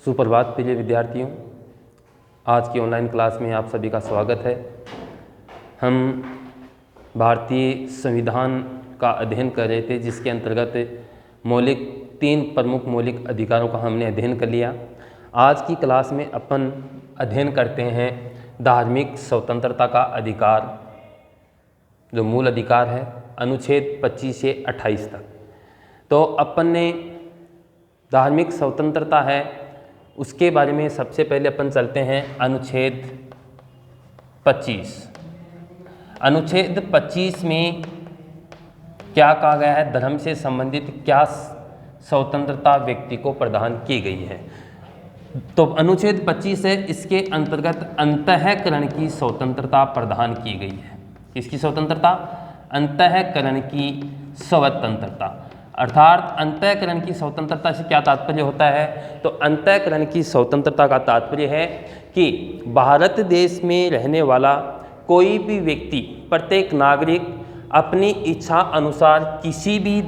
सुप्रभात प्रिय विद्यार्थियों, आज की ऑनलाइन क्लास में आप सभी का स्वागत है। हम भारतीय संविधान का अध्ययन कर रहे थे, जिसके अंतर्गत तीन प्रमुख मौलिक अधिकारों का हमने अध्ययन कर लिया। आज की क्लास में अपन अध्ययन करते हैं धार्मिक स्वतंत्रता का अधिकार, जो मूल अधिकार है अनुच्छेद 25 से 28 तक। तो अपन ने धार्मिक स्वतंत्रता है उसके बारे में सबसे पहले अपन चलते हैं अनुच्छेद 25। अनुच्छेद 25 में क्या कहा गया है, धर्म से संबंधित क्या स्वतंत्रता व्यक्ति को प्रदान की गई है। तो अनुच्छेद 25 है, इसके अंतर्गत अंतःकरण की स्वतंत्रता प्रदान की गई है। किसकी स्वतंत्रता? अंतःकरण की स्वतंत्रता। अर्थात अंतःकरण की स्वतंत्रता से क्या तात्पर्य होता है? तो अंतःकरण की स्वतंत्रता का तात्पर्य है कि भारत देश में रहने वाला कोई भी व्यक्ति, प्रत्येक नागरिक अपनी इच्छा अनुसार किसी भी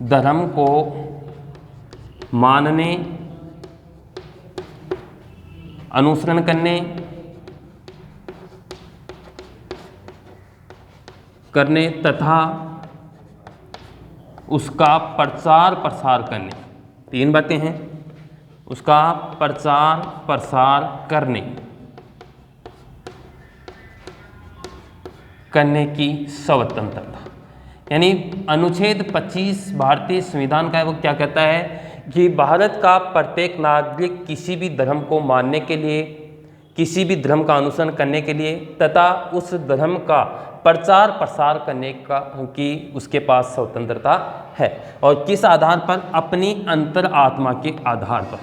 धर्म को मानने, अनुसरण करने तथा उसका प्रचार प्रसार करने, तीन बातें हैं, उसका प्रचार प्रसार करने की स्वतंत्रता। यानी अनुच्छेद 25 भारतीय संविधान का है, वो क्या कहता है कि भारत का प्रत्येक नागरिक किसी भी धर्म को मानने के लिए, किसी भी धर्म का अनुसरण करने के लिए तथा उस धर्म का प्रचार प्रसार करने की उसके पास स्वतंत्रता है। और किस आधार पर? अपनी अंतरात्मा के आधार पर।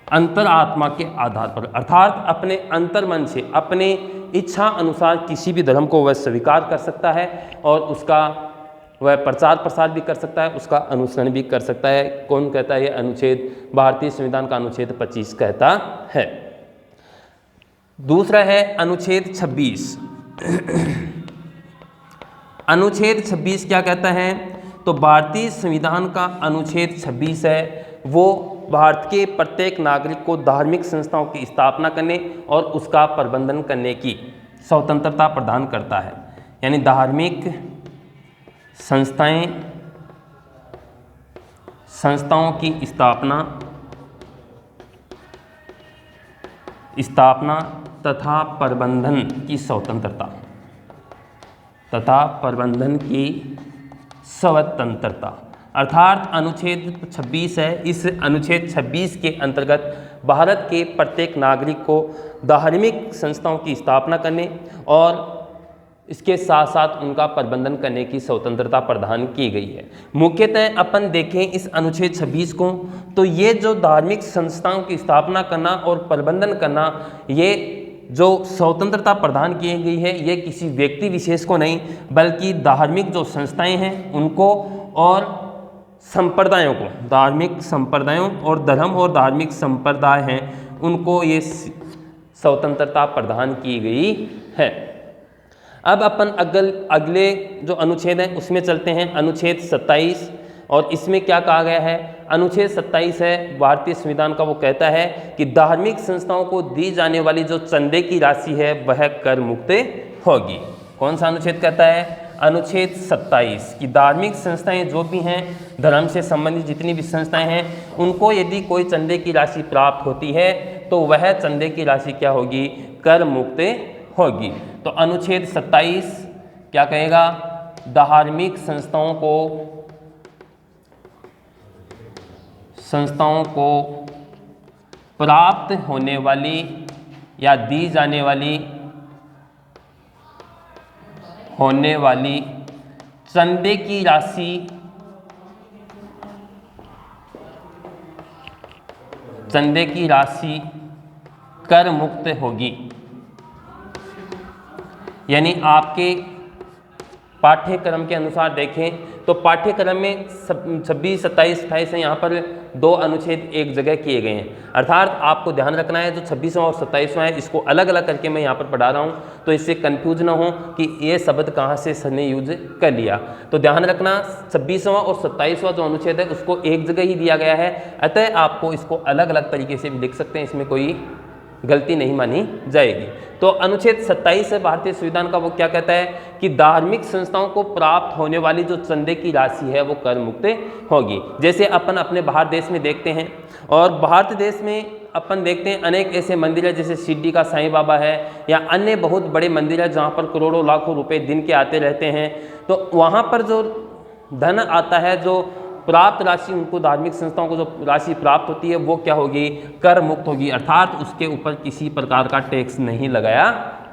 अंतरात्मा के आधार पर, अर्थात अपने अंतर्मन से, अपने इच्छा अनुसार किसी भी धर्म को वह स्वीकार कर सकता है और उसका वह प्रचार प्रसार भी कर सकता है, उसका अनुसरण भी कर सकता है। कौन कहता है? ये अनुच्छेद, भारतीय संविधान का अनुच्छेद 25 कहता है। दूसरा है अनुच्छेद 26। अनुच्छेद 26 क्या कहता है? तो भारतीय संविधान का अनुच्छेद 26 है, वो भारत के प्रत्येक नागरिक को धार्मिक संस्थाओं की स्थापना करने और उसका प्रबंधन करने की स्वतंत्रता प्रदान करता है। यानी धार्मिक संस्थाओं की स्थापना तथा प्रबंधन की स्वतंत्रता। अर्थात अनुच्छेद 26 है, इस अनुच्छेद 26 के अंतर्गत भारत के प्रत्येक नागरिक को धार्मिक संस्थाओं की स्थापना करने और इसके साथ साथ उनका प्रबंधन करने की स्वतंत्रता प्रदान की गई है। मुख्यतः अपन देखें इस अनुच्छेद 26 को, तो ये जो धार्मिक संस्थाओं की स्थापना करना और प्रबंधन करना, ये जो स्वतंत्रता प्रदान की गई है, ये किसी व्यक्ति विशेष को नहीं, बल्कि धार्मिक जो संस्थाएं हैं उनको और संप्रदायों को, धार्मिक संप्रदायों और धर्म और धार्मिक संप्रदाय हैं उनको ये स्वतंत्रता प्रदान की गई है। अब अपन अगले जो अनुच्छेद है उसमें चलते हैं, अनुच्छेद 27। और इसमें क्या कहा गया है? अनुच्छेद 27 है भारतीय संविधान का, वो कहता है कि धार्मिक संस्थाओं को दी जाने वाली जो चंदे की राशि है वह कर मुक्त होगी। कौन सा अनुच्छेद कहता है? अनुच्छेद 27 की धार्मिक संस्थाएं जो भी हैं, धर्म से संबंधित जितनी भी संस्थाएं हैं, उनको यदि कोई चंदे की राशि प्राप्त होती है तो वह चंदे की राशि क्या होगी? कर मुक्त होगी। तो अनुच्छेद 27 क्या कहेगा? धार्मिक संस्थाओं को प्राप्त होने वाली या दी जाने वाली चंदे की राशि कर मुक्त होगी। यानी आपके पाठ्यक्रम के अनुसार देखें तो पाठ्यक्रम में 26, 27, 28 है, यहाँ पर 2 अनुच्छेद एक जगह किए गए हैं। अर्थात आपको ध्यान रखना है जो 26वां और 27वां है इसको अलग अलग करके मैं यहाँ पर पढ़ा रहा हूँ, तो इससे कंफ्यूज ना हो कि ये शब्द कहाँ से सर ने यूज कर लिया। तो ध्यान रखना 26वां और 27वां जो अनुच्छेद है उसको एक जगह ही दिया गया है, अतः आपको इसको अलग अलग तरीके से भी लिख सकते हैं, इसमें कोई गलती नहीं मानी जाएगी। तो अनुच्छेद 27 है भारतीय संविधान का, वो क्या कहता है कि धार्मिक संस्थाओं को प्राप्त होने वाली जो चंदे की राशि है वो कर मुक्त होगी। जैसे अपन अपने भारत देश में देखते हैं, और भारत देश में अपन देखते हैं अनेक ऐसे मंदिर है जैसे शिरडी का साईं बाबा है या अन्य बहुत बड़े मंदिर है जहाँ पर करोड़ों लाखों रुपए दिन के आते रहते हैं। तो वहाँ पर जो धन आता है, जो प्राप्त राशि उनको धार्मिक संस्थाओं को जो राशि प्राप्त होती है वो क्या होगी, कर मुक्त होगी, अर्थात उसके ऊपर किसी प्रकार का टैक्स नहीं लगाया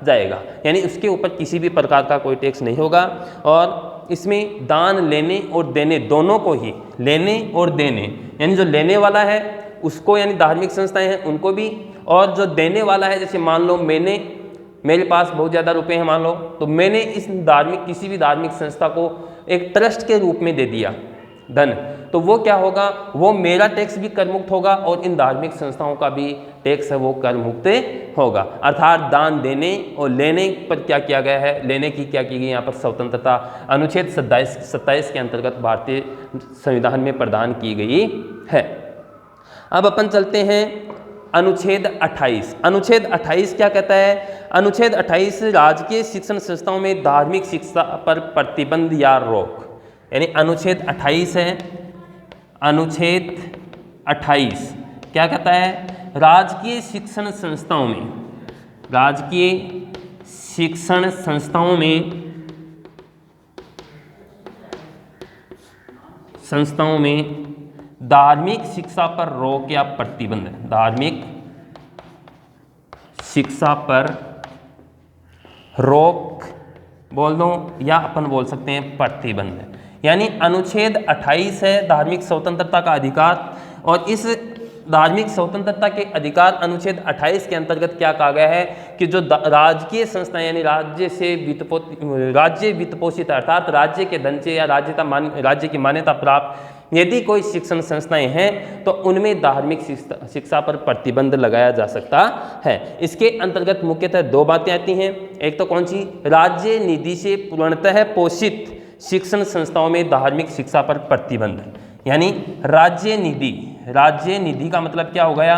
जाएगा, यानी उसके ऊपर किसी भी प्रकार का कोई टैक्स नहीं होगा। और इसमें दान लेने और देने दोनों को ही, लेने और देने, यानी जो लेने वाला है उसको यानी धार्मिक संस्थाएं हैं उनको भी, और जो देने वाला है जैसे मान लो मेरे पास बहुत ज़्यादा रुपए हैं मान लो, तो मैंने इस किसी भी धार्मिक संस्था को एक ट्रस्ट के रूप में दे दिया धन, तो वो क्या होगा, वो मेरा टैक्स भी कर मुक्त होगा और इन धार्मिक संस्थाओं का भी टैक्स है वो कर मुक्त होगा। अर्थात दान देने और लेने पर क्या किया गया है, लेने की क्या की गई यहाँ पर स्वतंत्रता अनुच्छेद 27 के अंतर्गत भारतीय संविधान में प्रदान की गई है। अब अपन चलते हैं अनुच्छेद 28। अनुच्छेद 28 क्या कहता है, अनुच्छेद 28 राजकीय शिक्षण संस्थाओं में धार्मिक शिक्षा पर प्रतिबंध या रोक, यानी अनुच्छेद 28 है। अनुच्छेद 28 क्या कहता है, राजकीय शिक्षण संस्थाओं में, राजकीय शिक्षण संस्थाओं में धार्मिक शिक्षा पर रोक या प्रतिबंध, धार्मिक शिक्षा पर रोक बोल दो या अपन बोल सकते हैं प्रतिबंध। यानी अनुच्छेद 28 है धार्मिक स्वतंत्रता का अधिकार, और इस धार्मिक स्वतंत्रता के अधिकार अनुच्छेद 28 के अंतर्गत क्या कहा गया है कि जो राजकीय संस्थाएं यानी राज्य वित्त पोषित अर्थात राज्य के धन से या राज्य की मान्यता प्राप्त यदि कोई शिक्षण संस्थाएं हैं तो उनमें धार्मिक शिक्षा पर प्रतिबंध लगाया जा सकता है। इसके अंतर्गत मुख्यतः 2 बातें आती हैं, एक तो कौन सी, राज्य निधि से पूर्णतः पोषित शिक्षण संस्थाओं में धार्मिक शिक्षा पर प्रतिबंध, यानी राज्य निधि का मतलब क्या हो गया,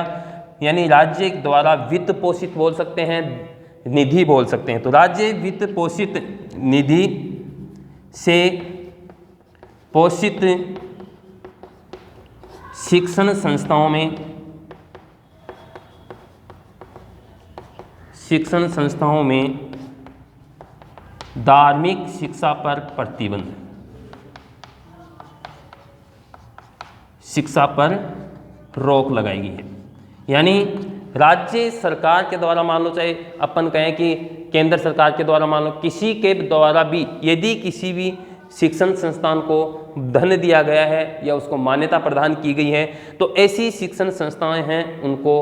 यानी राज्य द्वारा वित्त पोषित बोल सकते हैं, निधि बोल सकते हैं। तो राज्य वित्त पोषित निधि से पोषित शिक्षण संस्थाओं में धार्मिक शिक्षा पर प्रतिबंध, शिक्षा पर रोक लगाई गई है। यानी राज्य सरकार के द्वारा मान लो, चाहे अपन कहें कि केंद्र सरकार के द्वारा मान लो, किसी के द्वारा भी यदि किसी भी शिक्षण संस्थान को धन दिया गया है या उसको मान्यता प्रदान की गई है तो ऐसी शिक्षण संस्थाएं हैं उनको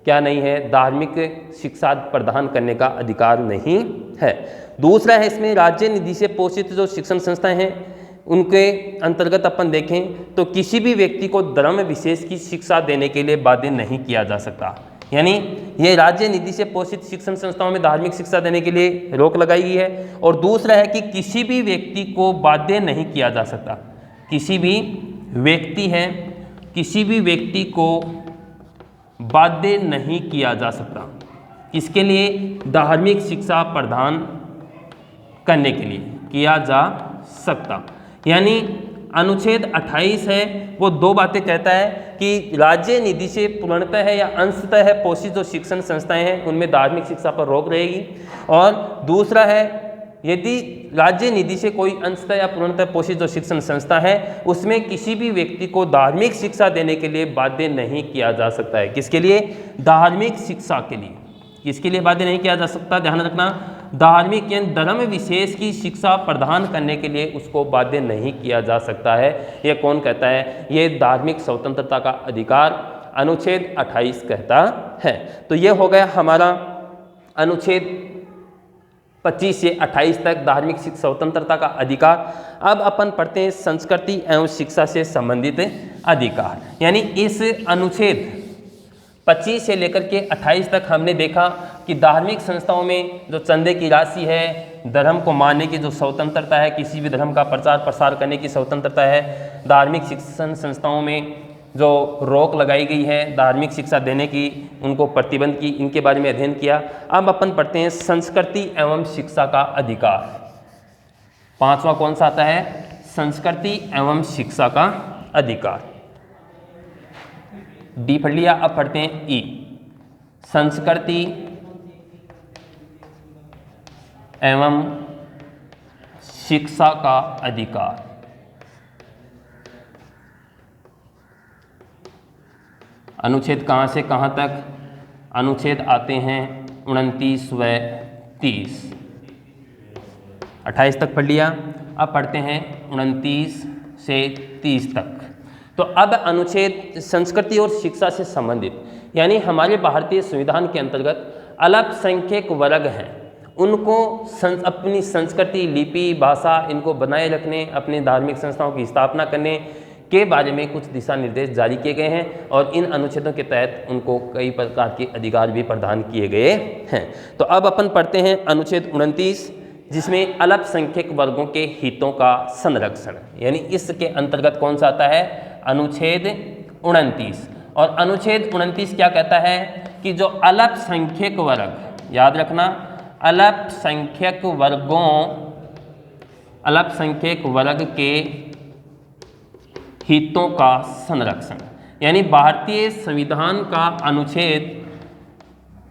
क्या नहीं है, धार्मिक शिक्षा प्रदान करने का अधिकार नहीं है। दूसरा है इसमें राज्य निधि से पोषित जो शिक्षण संस्थाएं हैं उनके अंतर्गत अपन देखें तो किसी भी व्यक्ति को धर्म विशेष की शिक्षा देने के लिए बाध्य नहीं किया जा सकता। यानी ये राज्य निधि से पोषित शिक्षण संस्थाओं में धार्मिक शिक्षा देने के लिए रोक लगाई गई है। और दूसरा है कि किसी भी व्यक्ति को बाध्य नहीं किया जा सकता, किसी भी व्यक्ति को बाध्य नहीं किया जा सकता, इसके लिए धार्मिक शिक्षा प्रदान करने के लिए किया जा सकता। यानी अनुच्छेद 28 है वो 2 बातें कहता है कि राज्य निधि से पूर्णतः है या अंशतः है पोषित जो शिक्षण संस्थाएं हैं उनमें धार्मिक शिक्षा पर रोक रहेगी, और दूसरा है यदि राज्य निधि से कोई अंशतः या पूर्णतः पोषित जो शिक्षण संस्था है उसमें किसी भी व्यक्ति को धार्मिक शिक्षा देने के लिए बाध्य नहीं किया जा सकता है। किसके लिए, धार्मिक शिक्षा के लिए, किसके लिए बाध्य नहीं किया जा सकता, ध्यान रखना, धार्मिक यानी धर्म विशेष की शिक्षा प्रदान करने के लिए उसको बाध्य नहीं किया जा सकता है। यह कौन कहता है, ये धार्मिक स्वतंत्रता का अधिकार अनुच्छेद 28 कहता है। तो यह हो गया हमारा अनुच्छेद 25 से 28 तक धार्मिक स्वतंत्रता का अधिकार। अब अपन पढ़ते हैं संस्कृति एवं शिक्षा से संबंधित अधिकार। यानी इस अनुच्छेद 25 से लेकर के 28 तक हमने देखा कि धार्मिक संस्थाओं में जो चंदे की राशि है, धर्म को मानने की जो स्वतंत्रता है, किसी भी धर्म का प्रचार प्रसार करने की स्वतंत्रता है, धार्मिक शिक्षण संस्थाओं में जो रोक लगाई गई है धार्मिक शिक्षा देने की, उनको प्रतिबंध की, इनके बारे में अध्ययन किया। अब अपन पढ़ते हैं संस्कृति एवं शिक्षा का अधिकार। पांचवा कौन सा आता है? संस्कृति एवं शिक्षा का अधिकार। डी पढ़ लिया, अब पढ़ते हैं ई, संस्कृति एवं शिक्षा का अधिकार। अनुच्छेद कहाँ से कहाँ तक? अनुच्छेद आते हैं 29 व 30। 28 तक पढ़ लिया, अब पढ़ते हैं 29 से 30 तक। तो अब अनुच्छेद संस्कृति और शिक्षा से संबंधित, यानी हमारे भारतीय संविधान के अंतर्गत अल्पसंख्यक वर्ग हैं, उनको अपनी संस्कृति, लिपि, भाषा इनको बनाए रखने, अपनी धार्मिक संस्थाओं की स्थापना करने के बारे में कुछ दिशा निर्देश जारी किए गए हैं और इन अनुच्छेदों के तहत उनको कई प्रकार के अधिकार भी प्रदान किए गए हैं। तो अब अपन पढ़ते हैं अनुच्छेद 29, जिसमें अल्पसंख्यक वर्गों के हितों का संरक्षण, यानी इसके अंतर्गत कौन सा आता है? अनुच्छेद 29। और अनुच्छेद 29 क्या कहता है कि जो अल्पसंख्यक वर्ग, याद रखना, अल्पसंख्यक वर्ग के हितों का संरक्षण, यानी भारतीय संविधान का अनुच्छेद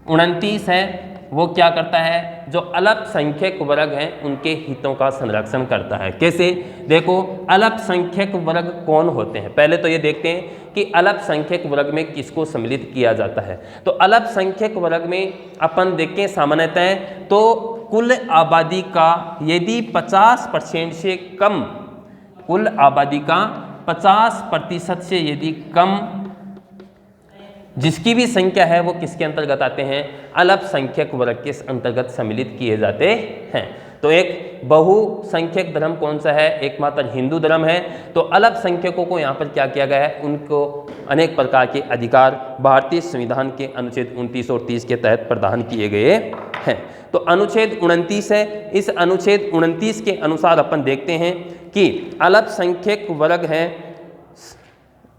29 है, वो क्या करता है? जो अल्पसंख्यक वर्ग हैं उनके हितों का संरक्षण करता है। कैसे? देखो, अल्पसंख्यक वर्ग कौन होते हैं? पहले तो ये देखते हैं कि अल्पसंख्यक वर्ग में किसको सम्मिलित किया जाता है। तो अल्पसंख्यक वर्ग में अपन देखें सामान्यतः तो कुल आबादी का यदि 50% से कम, कुल आबादी का 50% से यदि कम जिसकी भी संख्या है वो किसके अंतर्गत आते हैं? अल्पसंख्यक वर्ग के अंतर्गत सम्मिलित किए जाते हैं। तो एक बहुसंख्यक धर्म कौन सा है? एकमात्र हिंदू धर्म है। तो अल्पसंख्यकों को यहाँ पर क्या किया गया है? उनको अनेक प्रकार के अधिकार भारतीय संविधान के अनुच्छेद 29 और 30 के तहत प्रदान किए गए हैं। तो अनुच्छेद 29 है, इस अनुच्छेद 29 के अनुसार अपन देखते हैं कि अल्पसंख्यक वर्ग है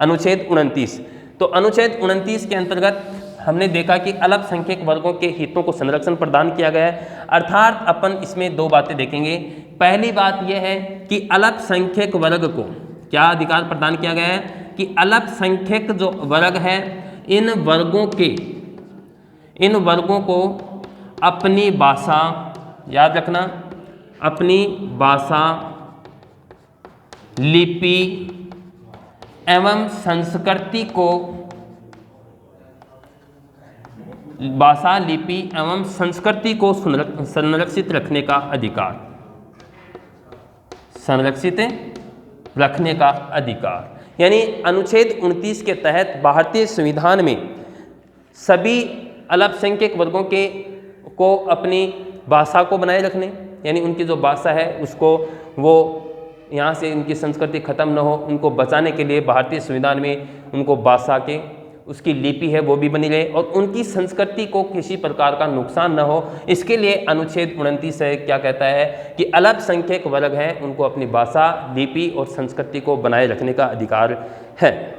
अनुच्छेद 29। तो अनुच्छेद 29 के अंतर्गत हमने देखा कि अल्पसंख्यक वर्गों के हितों को संरक्षण प्रदान किया गया है। अर्थात अपन इसमें दो बातें देखेंगे। पहली बात यह है कि अल्पसंख्यक वर्ग को क्या अधिकार प्रदान किया गया है कि अल्पसंख्यक जो वर्ग है, इन वर्गों को अपनी भाषा, याद रखना, अपनी भाषा, लिपि एवं संस्कृति को, भाषा, लिपि एवं संस्कृति को संरक्षित रखने का अधिकार, संरक्षित रखने का अधिकार। यानी अनुच्छेद 29 के तहत भारतीय संविधान में सभी अल्पसंख्यक वर्गों को अपनी भाषा को बनाए रखने, यानी उनकी जो भाषा है उसको, वो यहाँ से इनकी संस्कृति खत्म न हो, उनको बचाने के लिए भारतीय संविधान में उनको भाषा के, उसकी लिपि है वो भी बनी रहे और उनकी संस्कृति को किसी प्रकार का नुकसान न हो, इसके लिए अनुच्छेद 29 है क्या कहता है कि अल्पसंख्यक वर्ग हैं उनको अपनी भाषा, लिपि और संस्कृति को बनाए रखने का अधिकार है।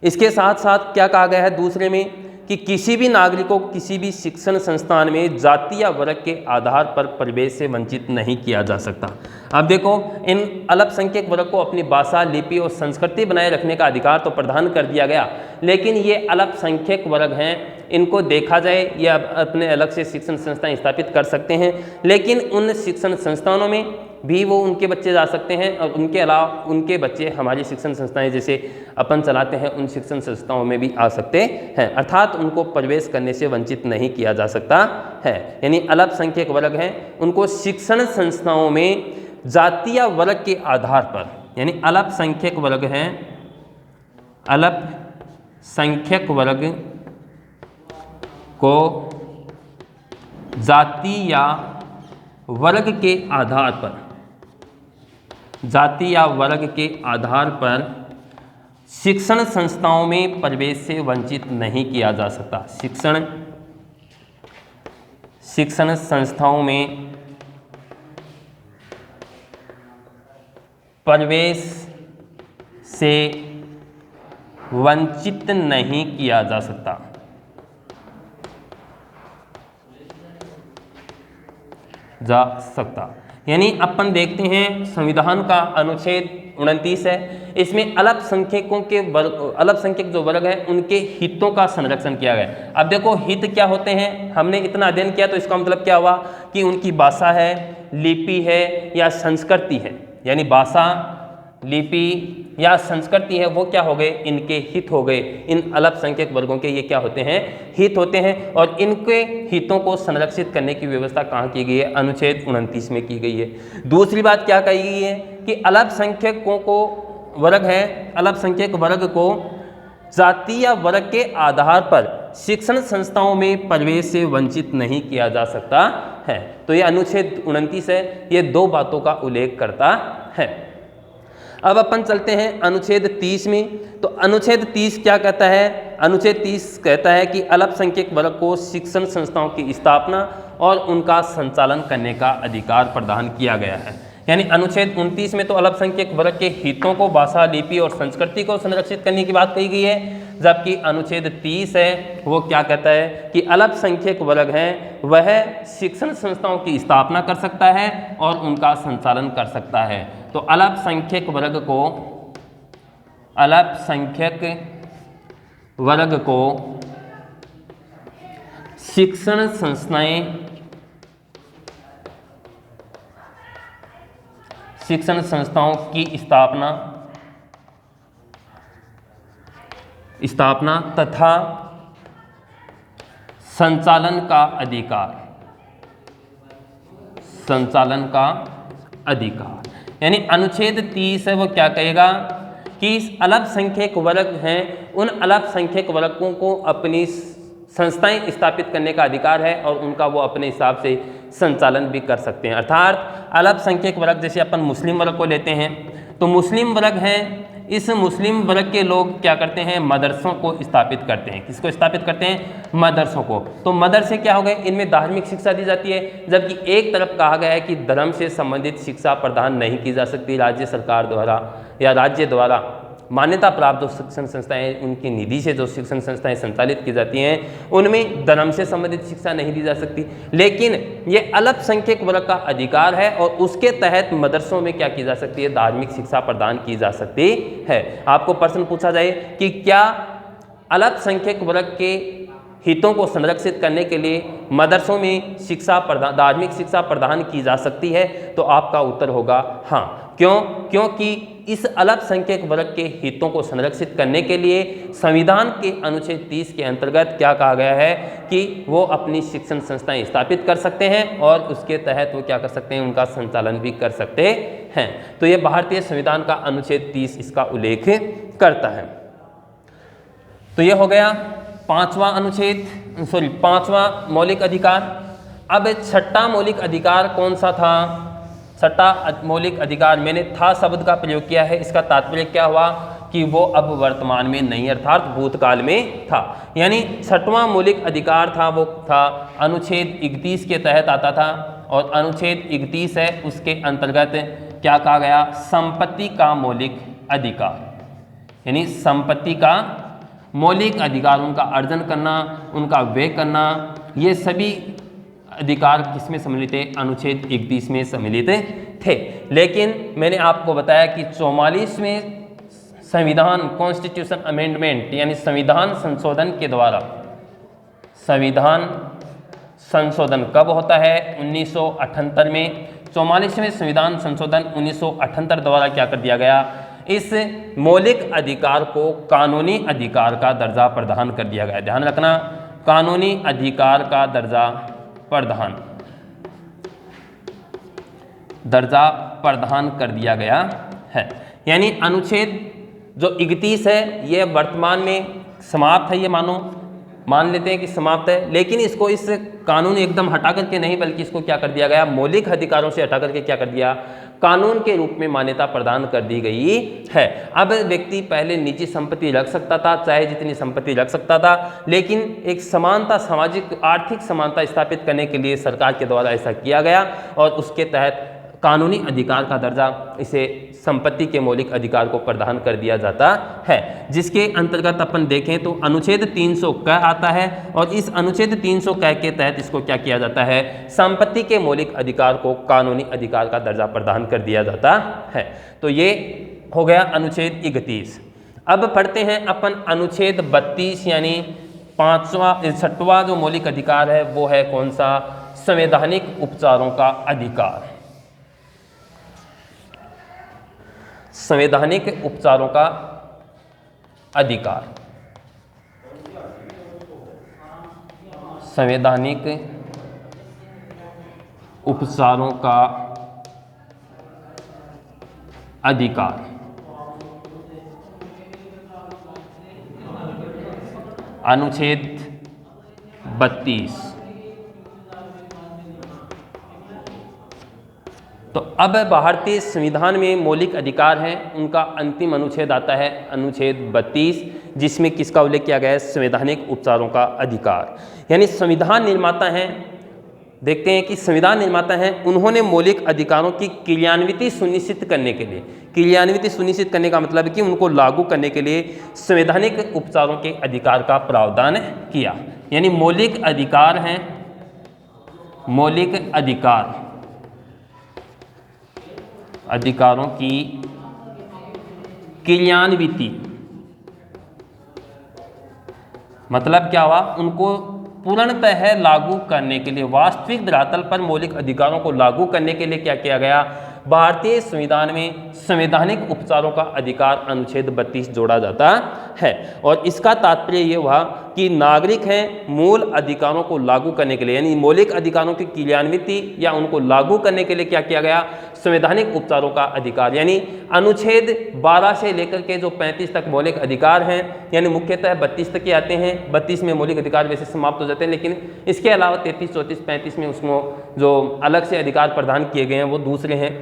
इसके साथ साथ क्या कहा गया है दूसरे में कि किसी भी नागरिक को किसी भी शिक्षण संस्थान में जाति या वर्ग के आधार पर प्रवेश से वंचित नहीं किया जा सकता। अब देखो, इन अल्पसंख्यक वर्ग को अपनी भाषा, लिपि और संस्कृति बनाए रखने का अधिकार तो प्रदान कर दिया गया, लेकिन ये अल्पसंख्यक वर्ग हैं, इनको देखा जाए ये अपने अलग से शिक्षण संस्थाएं स्थापित कर सकते हैं, लेकिन उन शिक्षण संस्थानों में भी वो उनके बच्चे जा सकते हैं और उनके अलावा उनके बच्चे हमारी शिक्षण संस्थाएं जैसे अपन चलाते हैं उन शिक्षण संस्थाओं में भी आ सकते हैं। अर्थात उनको प्रवेश करने से वंचित नहीं किया जा सकता है। यानी अल्पसंख्यक वर्ग हैं, उनको शिक्षण संस्थाओं में जाति या वर्ग के आधार पर, यानी अल्पसंख्यक वर्ग हैं, अल्पसंख्यक वर्ग को जाति या वर्ग के आधार पर, जाति या वर्ग के आधार पर शिक्षण संस्थाओं में प्रवेश से वंचित नहीं किया जा सकता। शिक्षण संस्थाओं में प्रवेश से वंचित नहीं किया जा सकता। यानी अपन देखते हैं संविधान का अनुच्छेद 29 है, इसमें अल्पसंख्यकों के वर्ग, अल्पसंख्यक जो वर्ग है उनके हितों का संरक्षण किया गया है। अब देखो हित क्या होते हैं, हमने इतना अध्ययन किया तो इसका मतलब क्या हुआ कि उनकी भाषा है, लिपि है या संस्कृति है, यानी भाषा, लिपि या संस्कृति है, वो क्या हो गए, इनके हित हो गए। इन अल्पसंख्यक वर्गों के ये क्या होते हैं, हित होते हैं, और इनके हितों को संरक्षित करने की व्यवस्था कहाँ की गई है, अनुच्छेद 29 में की गई है। दूसरी बात क्या कही गई है कि अल्पसंख्यकों को वर्ग है, अल्पसंख्यक वर्ग को जाति या वर्ग के आधार पर शिक्षण संस्थाओं में प्रवेश से वंचित नहीं किया जा सकता है। तो ये अनुच्छेद 29 है, ये दो बातों का उल्लेख करता है। अब अपन चलते हैं अनुच्छेद 30 में। तो अनुच्छेद 30 क्या कहता है, अनुच्छेद 30 कहता है कि अल्पसंख्यक वर्ग को शिक्षण संस्थाओं की स्थापना और उनका संचालन करने का अधिकार प्रदान किया गया है। यानी अनुच्छेद 29 में तो अल्पसंख्यक वर्ग के हितों को, भाषा, लिपि और संस्कृति को संरक्षित करने की बात कही गई है, जबकि अनुच्छेद 30 है वो क्या कहता है कि अल्पसंख्यक वर्ग हैं वह शिक्षण संस्थाओं की स्थापना कर सकता है और उनका संचालन कर सकता है। तो अल्पसंख्यक वर्ग को शिक्षण संस्थाओं की स्थापना तथा संचालन का अधिकार, यानी अनुच्छेद 30 है वो क्या कहेगा कि अल्पसंख्यक वर्ग हैं, उन अल्पसंख्यक वर्गों को अपनी संस्थाएं स्थापित करने का अधिकार है और उनका वो अपने हिसाब से संचालन भी कर सकते हैं। अर्थात अल्पसंख्यक वर्ग, जैसे अपन मुस्लिम वर्ग को लेते हैं, तो मुस्लिम वर्ग हैं, इस मुस्लिम वर्ग के लोग क्या करते हैं, मदरसों को स्थापित करते हैं। किसको स्थापित करते हैं, मदरसों को। तो मदरसे क्या हो गए, इनमें धार्मिक शिक्षा दी जाती है, जबकि एक तरफ कहा गया है कि धर्म से संबंधित शिक्षा प्रदान नहीं की जा सकती। राज्य सरकार द्वारा या राज्य द्वारा मान्यता प्राप्त जो शिक्षण संस्थाएं, उनकी निधि से जो शिक्षण संस्थाएं संचालित की जाती हैं, उनमें धर्म से संबंधित शिक्षा नहीं दी जा सकती। लेकिन ये अल्पसंख्यक वर्ग का अधिकार है और उसके तहत मदरसों में क्या की जा सकती है, धार्मिक शिक्षा प्रदान की जा सकती है। आपको प्रश्न पूछा जाए कि क्या अल्पसंख्यक वर्ग के हितों को संरक्षित करने के लिए मदरसों में धार्मिक शिक्षा प्रदान की जा सकती है, तो आपका उत्तर होगा हाँ। क्यों? क्योंकि इस अल्पसंख्यक वर्ग के हितों को संरक्षित करने के लिए संविधान के अनुच्छेद 30 के अंतर्गत क्या कहा गया है कि वो अपनी शिक्षण संस्थाएं स्थापित कर सकते हैं और उसके तहत वो क्या कर सकते हैं, उनका संचालन भी कर सकते हैं। तो ये भारतीय संविधान का अनुच्छेद 30 इसका उल्लेख करता है। तो ये हो गया पांचवा मौलिक अधिकार। अब छठा मौलिक अधिकार कौन सा था? छठा मौलिक अधिकार, मैंने था शब्द का प्रयोग किया है, इसका तात्पर्य क्या हुआ कि वो अब वर्तमान में नहीं, अर्थात भूतकाल में था। यानी छठवां मौलिक अधिकार था वो था अनुच्छेद 31 के तहत आता था, और अनुच्छेद 31 है उसके अंतर्गत क्या कहा गया, संपत्ति का मौलिक अधिकार, यानी संपत्ति का मौलिक अधिकार, उनका अर्जन करना, उनका व्यय करना, ये सभी अधिकार किसमें सम्मिलित थे, अनुच्छेद 31 में सम्मिलित थे। लेकिन मैंने आपको बताया कि 44वें संविधान कॉन्स्टिट्यूशन अमेंडमेंट यानी संविधान संशोधन के द्वारा, संविधान संशोधन कब होता है, 1978 में। 44वें संविधान संशोधन 1978 द्वारा क्या कर दिया गया, इस मौलिक अधिकार को कानूनी अधिकार का दर्जा प्रदान कर दिया गया। ध्यान रखना, कानूनी अधिकार का दर्जा प्रदान कर दिया गया है। यानी अनुच्छेद जो 31 है ये वर्तमान में समाप्त है, ये मानो मान लेते हैं कि समाप्त है, लेकिन इसको इस कानून एकदम हटा करके नहीं, बल्कि इसको क्या कर दिया गया, मौलिक अधिकारों से हटा करके क्या कर दिया, कानून के रूप में मान्यता प्रदान कर दी गई है। अब व्यक्ति पहले निजी संपत्ति रख सकता था, चाहे जितनी संपत्ति रख सकता था, लेकिन एक समानता, सामाजिक आर्थिक समानता स्थापित करने के लिए सरकार के द्वारा ऐसा किया गया और उसके तहत कानूनी अधिकार का दर्जा इसे संपत्ति के मौलिक अधिकार को प्रदान कर दिया जाता है, जिसके अंतर्गत अपन देखें तो अनुच्छेद 300 क आता है और इस अनुच्छेद 300 क के तहत इसको क्या किया जाता है, संपत्ति के मौलिक अधिकार को कानूनी अधिकार का दर्जा प्रदान कर दिया जाता है। तो ये हो गया अनुच्छेद 31। अब पढ़ते हैं अपन अनुच्छेद 32 यानी 6वां जो मौलिक अधिकार है वो है कौन सा, संवैधानिक उपचारों का अधिकार। संवैधानिक उपचारों का अधिकार, संवैधानिक उपचारों का अधिकार। अनुच्छेद 32। तो अब भारतीय संविधान में मौलिक अधिकार हैं, उनका अंतिम अनुच्छेद आता है अनुच्छेद 32, जिसमें किसका उल्लेख किया गया है, संवैधानिक उपचारों का अधिकार। यानी संविधान निर्माता हैं, देखते हैं कि संविधान निर्माता हैं, उन्होंने मौलिक अधिकारों की क्रियान्विति सुनिश्चित करने के लिए, क्रियान्विति सुनिश्चित करने का मतलब है कि उनको लागू करने के लिए संवैधानिक उपचारों के अधिकार का प्रावधान किया। यानी मौलिक अधिकार हैं, मौलिक अधिकार, अधिकारों की क्रियान्विति मतलब क्या हुआ, उनको पूर्णतः लागू करने के लिए, वास्तविक धरातल पर मौलिक अधिकारों को लागू करने के लिए क्या किया गया, भारतीय संविधान में संवैधानिक उपचारों का अधिकार अनुच्छेद 32 जोड़ा जाता है। और इसका तात्पर्य ये हुआ कि नागरिक हैं, मूल अधिकारों को लागू करने के लिए, यानी मौलिक अधिकारों की क्रियान्विति या उनको लागू करने के लिए क्या किया गया, संवैधानिक उपचारों का अधिकार। यानी अनुच्छेद 12 से लेकर के जो 35 तक मौलिक अधिकार हैं, यानी मुख्यतः 32 तक के आते हैं, 32 में मौलिक अधिकार वैसे समाप्त हो जाते हैं, लेकिन इसके अलावा 33, 34, 35 में उसमें जो अलग से अधिकार प्रदान किए गए हैं वो दूसरे हैं।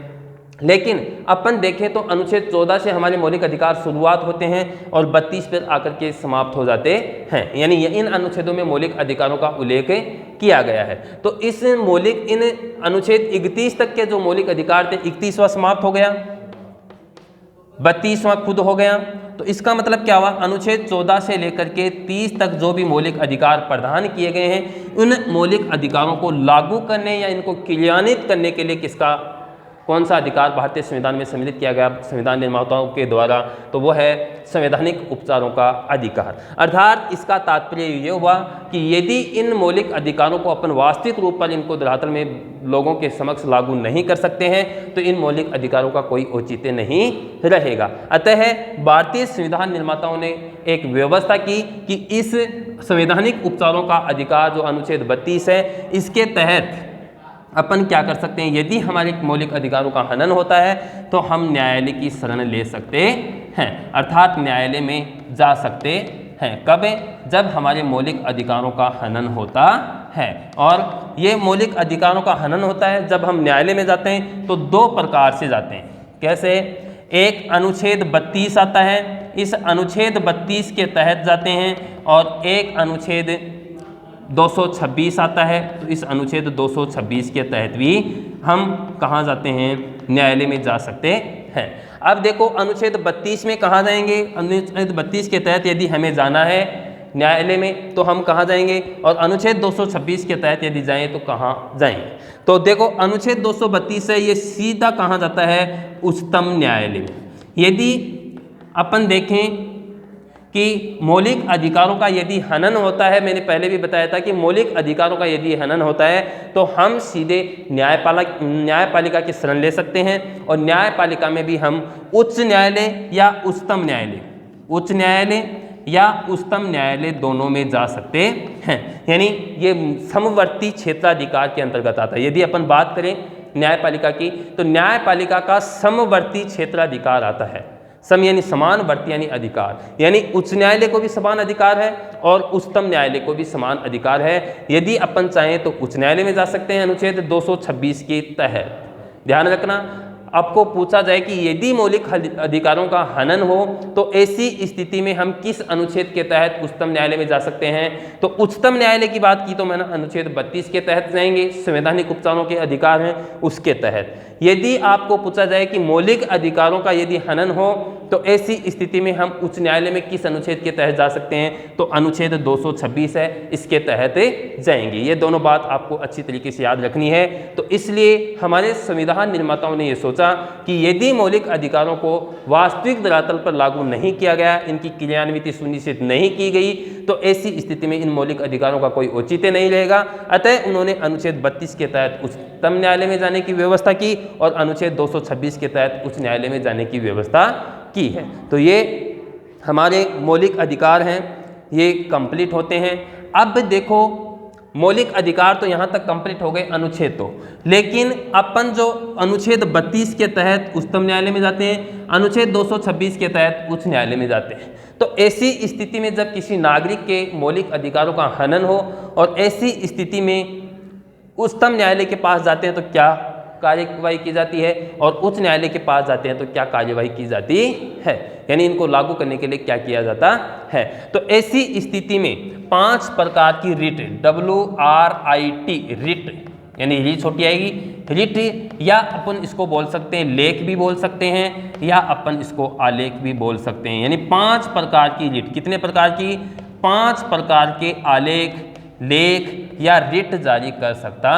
लेकिन अपन देखें तो अनुच्छेद 14 से हमारे मौलिक अधिकार शुरुआत होते हैं और 32 पर आकर के समाप्त हो जाते हैं, यानी इन अनुच्छेदों में मौलिक अधिकारों का उल्लेख किया गया है। तो इस मौलिक, इन अनुच्छेद 31 तक के जो मौलिक अधिकार थे, 31वां समाप्त हो गया, 32वां खुद हो गया। तो इसका मतलब क्या हुआ, अनुच्छेद 14 से लेकर के 30 तक जो भी मौलिक अधिकार प्रदान किए गए हैं, उन मौलिक अधिकारों को लागू करने या इनको क्रियान्वित करने के लिए किसका, कौन सा अधिकार भारतीय संविधान में सम्मिलित किया गया संविधान निर्माताओं के द्वारा, तो वो है संवैधानिक उपचारों का अधिकार। अर्थात इसका तात्पर्य ये हुआ कि यदि इन मौलिक अधिकारों को अपन वास्तविक रूप पर इनको धरातल में लोगों के समक्ष लागू नहीं कर सकते हैं, तो इन मौलिक अधिकारों का कोई औचित्य नहीं रहेगा। अतः भारतीय संविधान निर्माताओं ने एक व्यवस्था की कि इस संवैधानिक उपचारों का अधिकार जो अनुच्छेद 32 है, इसके तहत अपन क्या कर सकते हैं, यदि हमारे मौलिक अधिकारों का हनन होता है तो हम न्यायालय की शरण ले सकते हैं, अर्थात न्यायालय में जा सकते हैं। कब? जब हमारे मौलिक अधिकारों का हनन होता है। और ये मौलिक अधिकारों का हनन होता है जब हम न्यायालय में जाते हैं तो दो प्रकार से जाते हैं। कैसे? एक अनुच्छेद 32 आता है, इस अनुच्छेद 32 के तहत जाते हैं, और एक अनुच्छेद 226 आता है, तो इस अनुच्छेद 226 के तहत भी हम कहाँ जाते हैं, न्यायालय में जा सकते हैं। अब देखो अनुच्छेद 32 में कहाँ जाएंगे, अनुच्छेद 32 के तहत यदि हमें जाना है न्यायालय में तो हम कहाँ जाएंगे, और अनुच्छेद 226 के तहत यदि जाएं तो कहाँ जाएंगे। तो देखो अनुच्छेद 232 है, ये सीधा कहाँ जाता है, उच्चतम न्यायालय में। यदि अपन देखें कि मौलिक अधिकारों का यदि हनन होता है, मैंने पहले भी बताया था कि मौलिक अधिकारों का यदि हनन होता है तो हम सीधे न्यायपालिका की शरण ले सकते हैं, और न्यायपालिका में भी हम उच्च न्यायालय या उच्चतम न्यायालय, उच्च न्यायालय या उच्चतम न्यायालय दोनों में जा सकते हैं। यानी ये समवर्ती क्षेत्राधिकार के अंतर्गत आता है। यदि अपन बात करें न्यायपालिका की, तो न्यायपालिका का समवर्ती क्षेत्राधिकार आता है। सम यानी समानवर्ती यानी अधिकार, यानी उच्च न्यायालय को भी समान अधिकार है और उच्चतम न्यायालय को भी समान अधिकार है। यदि अपन चाहें तो उच्च न्यायालय में जा सकते हैं अनुच्छेद 226 के तहत। ध्यान रखना, आपको पूछा जाए कि यदि मौलिक अधिकारों का हनन हो तो ऐसी स्थिति में हम किस अनुच्छेद के तहत उच्चतम न्यायालय में जा सकते हैं, तो उच्चतम न्यायालय की बात की तो मैंने अनुच्छेद 32 के तहत जाएंगे, संवैधानिक उपचारों के अधिकार हैं उसके तहत। यदि आपको पूछा जाए कि मौलिक अधिकारों का यदि हनन हो तो ऐसी स्थिति में हम उच्च न्यायालय में किस अनुच्छेद के तहत जा सकते हैं, तो अनुच्छेद 226 है, इसके तहत जाएंगे। ये दोनों बात आपको अच्छी तरीके से याद रखनी है। तो इसलिए हमारे संविधान निर्माताओं ने ये सोचा कि यदि मौलिक अधिकारों को वास्तविक धरातल पर लागू नहीं किया गया, इनकी क्रियान्विति सुनिश्चित नहीं की गई, तो ऐसी स्थिति में इन मौलिक अधिकारों का कोई औचित्य नहीं रहेगा। अतः उन्होंने अनुच्छेद 32 के तहत उच्चतम न्यायालय में जाने की व्यवस्था की और अनुच्छेद 226 के तहत उच्च न्यायालय में जाने की व्यवस्था की है। तो ये हमारे मौलिक अधिकार हैं, ये कंप्लीट होते हैं। अब देखो, मौलिक अधिकार तो यहाँ तक कंप्लीट हो गए अनुच्छेद तो, लेकिन अपन जो अनुच्छेद 32 के तहत उच्चतम न्यायालय में जाते हैं, अनुच्छेद 226 के तहत उच्च न्यायालय में जाते हैं। तो ऐसी स्थिति में जब किसी नागरिक के मौलिक अधिकारों का हनन हो और ऐसी स्थिति में उच्चतम न्यायालय के पास जाते हैं तो क्या कार्यवाही की जाती है और उच्च न्यायालय के पास जाते हैं तो क्या कार्यवाही की जाती है, यानी इनको लागू करने के लिए क्या किया जाता है। तो ऐसी स्थिति में 5 प्रकार की रिट, WRIT रिट, यानी री छोटी आएगी, रिट, या अपन इसको बोल सकते हैं लेख भी बोल सकते हैं, या अपन इसको आलेख भी बोल सकते हैं। यानी 5 प्रकार की रिट, कितने प्रकार की, 5 प्रकार के आलेख, लेख या रिट जारी कर सकता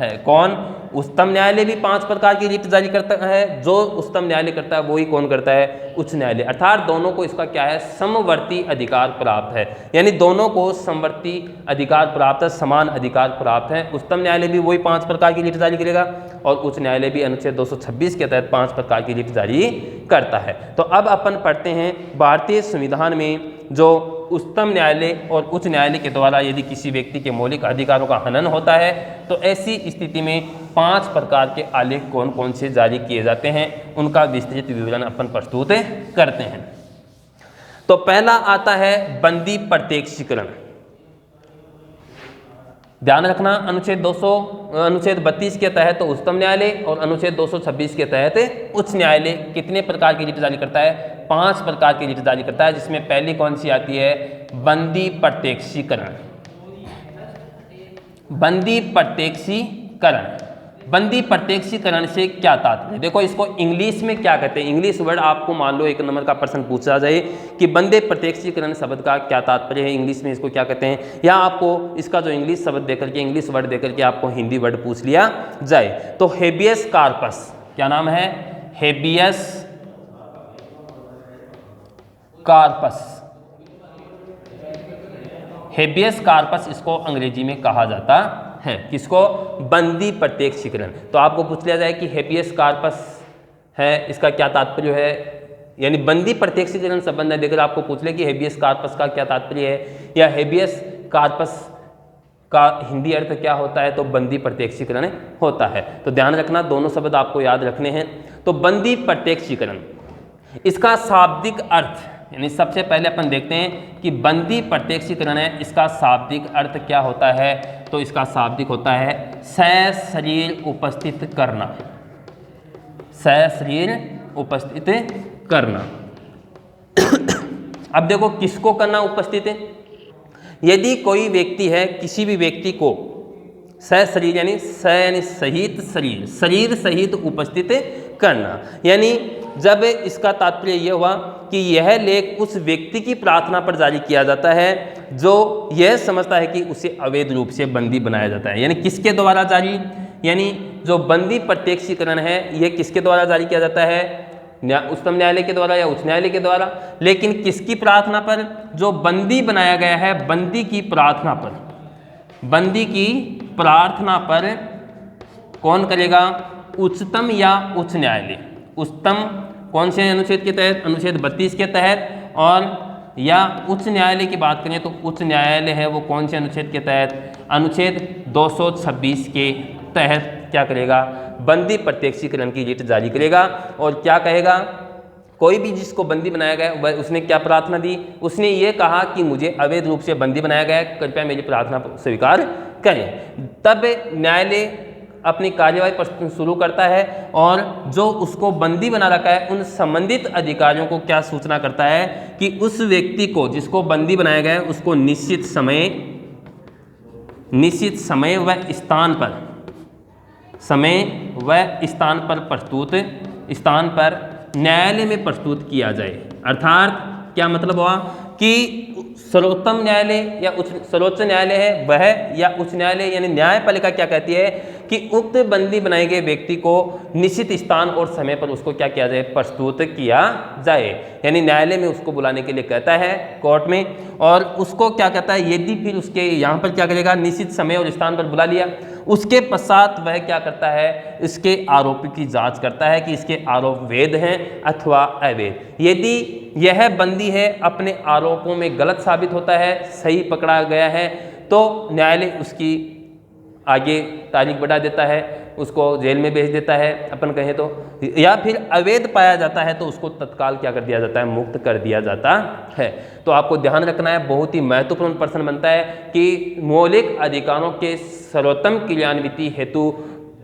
है। कौन, उच्चतम न्यायालय भी 5 प्रकार की रिट जारी करता है, जो उच्चतम न्यायालय करता है वही कौन करता है, उच्च न्यायालय। अर्थात दोनों को इसका क्या है, समवर्ती अधिकार प्राप्त है, यानी दोनों को समवर्ती अधिकार प्राप्त है, समान अधिकार प्राप्त है। उच्चतम न्यायालय भी वही 5 प्रकार की रिट जारी करेगा और उच्च न्यायालय भी अनुच्छेद 226 के तहत 5 प्रकार की रिट जारी करता है। तो अब अपन पढ़ते हैं भारतीय संविधान में जो उच्चतम न्यायालय और उच्च न्यायालय के द्वारा यदि किसी व्यक्ति के मौलिक अधिकारों का हनन होता है तो ऐसी स्थिति में 5 प्रकार के आलेख कौन कौन से जारी किए जाते हैं, उनका विस्तृत विवरण अपन प्रस्तुत करते हैं। तो पहला आता है बंदी प्रत्यक्षीकरण। ध्यान रखना, अनुच्छेद 32 के तहत तो उच्चतम न्यायालय और अनुच्छेद 226 के तहत उच्च न्यायालय कितने प्रकार की रिट जारी करता है, 5 प्रकार की रिट जारी करता है, जिसमें पहली कौन सी आती है, बंदी प्रत्यक्षीकरण। बंदी प्रत्यक्षीकरण, बंदी प्रत्यक्षीकरण से क्या तात्पर्य, देखो इसको इंग्लिश में क्या कहते हैं, इंग्लिश वर्ड आपको मान लो 1 नंबर का प्रश्न पूछा जाए कि बंदी प्रत्यक्षीकरण शब्द का क्या तात्पर्य है, इंग्लिश में इसको क्या कहते हैं, या आपको इसका जो इंग्लिश शब्द देकर के, इंग्लिश वर्ड देकर के आपको हिंदी वर्ड पूछ लिया जाए तो हेबियस कार्पस, क्या नाम है, हेबियस कार्पस, हेबियस कार्पस इसको अंग्रेजी में कहा जाता है। किसको, बंदी प्रत्यक्षीकरण। तो आपको पूछ लिया जाए कि हेबियस कार्पस है, इसका क्या तात्पर्य है, यानी बंदी प्रत्यक्षीकरण संबंध है, देकर आपको पूछ ले कि हेबियस कार्पस का क्या तात्पर्य है या हेबियस कार्पस का हिंदी अर्थ क्या होता है, तो बंदी प्रत्यक्षीकरण होता है। तो ध्यान रखना, दोनों शब्द आपको याद रखने हैं। तो बंदी प्रत्यक्षीकरण, इसका शाब्दिक अर्थ, यानी सबसे पहले अपन देखते हैं कि बंदी प्रत्यक्षीकरण है, इसका शाब्दिक अर्थ क्या होता है, तो इसका शाब्दिक होता है सशरीर उपस्थित करना, सशरीर उपस्थित करना। अब देखो किसको करना उपस्थित है, यदि कोई व्यक्ति है, किसी भी व्यक्ति को सशरीर यानी सहित शरीर, शरीर सहित उपस्थित करना, यानी जब इसका तात्पर्य यह हुआ कि यह लेख उस व्यक्ति की प्रार्थना पर जारी किया जाता है जो यह समझता है कि उसे अवैध रूप से बंदी बनाया जाता है, यानी किसके द्वारा जारी, यानी जो बंदी प्रत्यक्षीकरण है यह किसके द्वारा जारी किया जाता है, उच्चतम न्यायालय के द्वारा या उच्च न्यायालय के द्वारा, लेकिन किसकी प्रार्थना पर, जो बंदी बनाया गया है बंदी की प्रार्थना पर, बंदी की प्रार्थना पर कौन करेगा, उच्चतम या उच्च न्यायालय, उच्चतम कौन से अनुच्छेद के तहत, अनुच्छेद 32 के तहत, और या उच्च न्यायालय की बात करें तो उच्च न्यायालय है वो कौन से अनुच्छेद के तहत, अनुच्छेद 226 के तहत क्या करेगा, बंदी प्रत्यक्षीकरण की रिट जारी करेगा और क्या कहेगा कोई भी जिसको बंदी बनाया गया वह उसने क्या प्रार्थना दी, उसने ये कहा कि मुझे अवैध रूप से बंदी बनाया गया है, कृपया मेरी प्रार्थना स्वीकार करें। तब न्यायालय अपनी कार्यवाही शुरू करता है और जो उसको बंदी बना रखा है उन संबंधित अधिकारियों को क्या सूचना करता है कि उस व्यक्ति को जिसको बंदी बनाया गया है उसको निश्चित समय व स्थान पर न्यायालय में प्रस्तुत किया जाए। अर्थात क्या मतलब हुआ कि सर्वोत्तम न्यायालय या सर्वोच्च न्यायालय है वह या उच्च न्यायालय यानी न्यायपालिका क्या कहती है कि उक्त बंदी बनाए गए व्यक्ति को निश्चित स्थान और समय पर उसको क्या किया जाए, प्रस्तुत किया जाए। यानी न्यायालय में उसको बुलाने के लिए कहता है कोर्ट में, और उसको क्या कहता है यदि फिर उसके यहाँ पर क्या करेगा, निश्चित समय और स्थान पर बुला लिया, उसके पश्चात वह क्या करता है, इसके आरोपी की जांच करता है कि इसके आरोप वैध हैं अथवा अवैध। यदि यह बंदी है अपने आरोपों में गलत साबित होता है, सही पकड़ा गया है, तो न्यायालय उसकी आगे तारीख बढ़ा देता है, उसको जेल में भेज देता है अपन कहें तो, या फिर अवैध पाया जाता है तो उसको तत्काल क्या कर दिया जाता है, मुक्त कर दिया जाता है। तो आपको ध्यान रखना है, बहुत ही महत्वपूर्ण प्रश्न बनता है कि मौलिक अधिकारों के सर्वोत्तम क्रियान्विति हेतु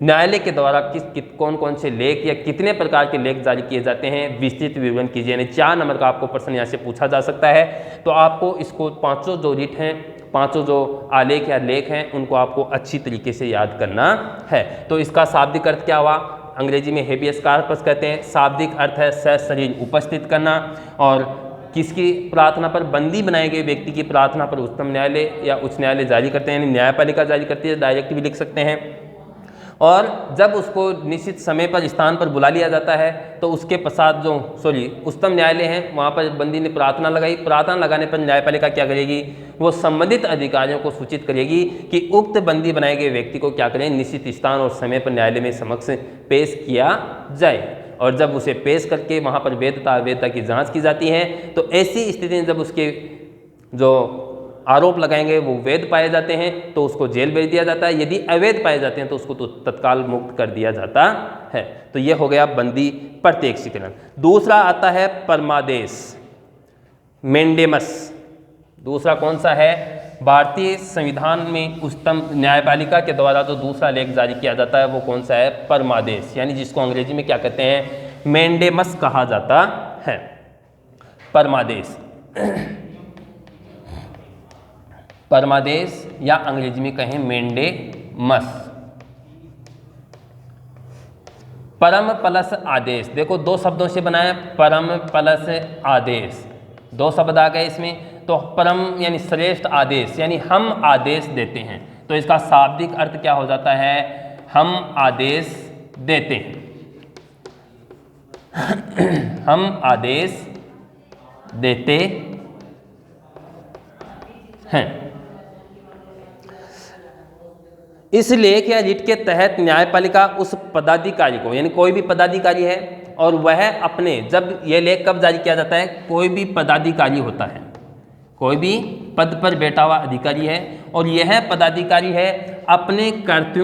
न्यायालय के द्वारा कौन कौन से लेख या कितने प्रकार के लेख जारी किए जाते हैं, विस्तृत विवरण कीजिए। यानी 4 नंबर का आपको प्रश्न यहाँ से पूछा जा सकता है। तो आपको इसको 5 जो रिट हैं, 5 जो आलेख या लेख हैं, उनको आपको अच्छी तरीके से याद करना है। तो इसका शाब्दिक अर्थ क्या हुआ, अंग्रेजी में हेबियस कॉर्पस कहते हैं। शाब्दिक अर्थ है सशरीर उपस्थित करना, और किसकी प्रार्थना पर, बंदी बनाए गए व्यक्ति की प्रार्थना पर उच्चतम न्यायालय या उच्च न्यायालय जारी करते हैं, यानी न्यायपालिका जारी करती है, डायरेक्ट भी लिख सकते हैं। और जब उसको निश्चित समय पर स्थान पर बुला लिया जाता है तो उसके पश्चात जो उच्चतम न्यायालय है वहाँ पर बंदी ने प्रार्थना लगाई, प्रार्थना लगाने पर न्यायपालिका क्या करेगी, वो संबंधित अधिकारियों को सूचित करेगी कि उक्त बंदी बनाए गए व्यक्ति को क्या करें, निश्चित स्थान और समय पर न्यायालय में समक्ष पेश किया जाए। और जब उसे पेश करके वहाँ पर वैधता अवैधता की जाँच की जाती है, तो ऐसी स्थिति में जब उसके जो आरोप लगाएंगे वो वैध पाए जाते हैं तो उसको जेल भेज दिया जाता है, यदि अवैध पाए जाते हैं तो उसको तो तत्काल मुक्त कर दिया जाता है। तो ये हो गया बंदी प्रत्यक्षीकरण। दूसरा आता है परमादेश, मेंडेमस। दूसरा कौन सा है, भारतीय संविधान में उच्चतम न्यायपालिका के द्वारा जो दूसरा लेख जारी किया जाता है वो कौन सा है, परमादेश, यानी जिसको अंग्रेजी में क्या कहते हैं, मेंडेमस कहा जाता है। परमादेश या अंग्रेजी में कहें मेंडेमस। परम प्लस आदेश, देखो 2 शब्दों से बना है, परम प्लस आदेश, 2 शब्द आ गए इसमें। तो परम यानी श्रेष्ठ आदेश, यानी हम आदेश देते हैं, तो इसका शाब्दिक अर्थ क्या हो जाता है, हम आदेश देते हैं। हम आदेश देते हैं। इस लेख या रिट के तहत न्यायपालिका उस पदाधिकारी को, यानी कोई भी पदाधिकारी है और वह अपने, जब यह लेख कब जारी किया जाता है, कोई भी पदाधिकारी होता है, कोई भी पद पर बैठा हुआ अधिकारी है और यह पदाधिकारी है अपने कर्तव्यों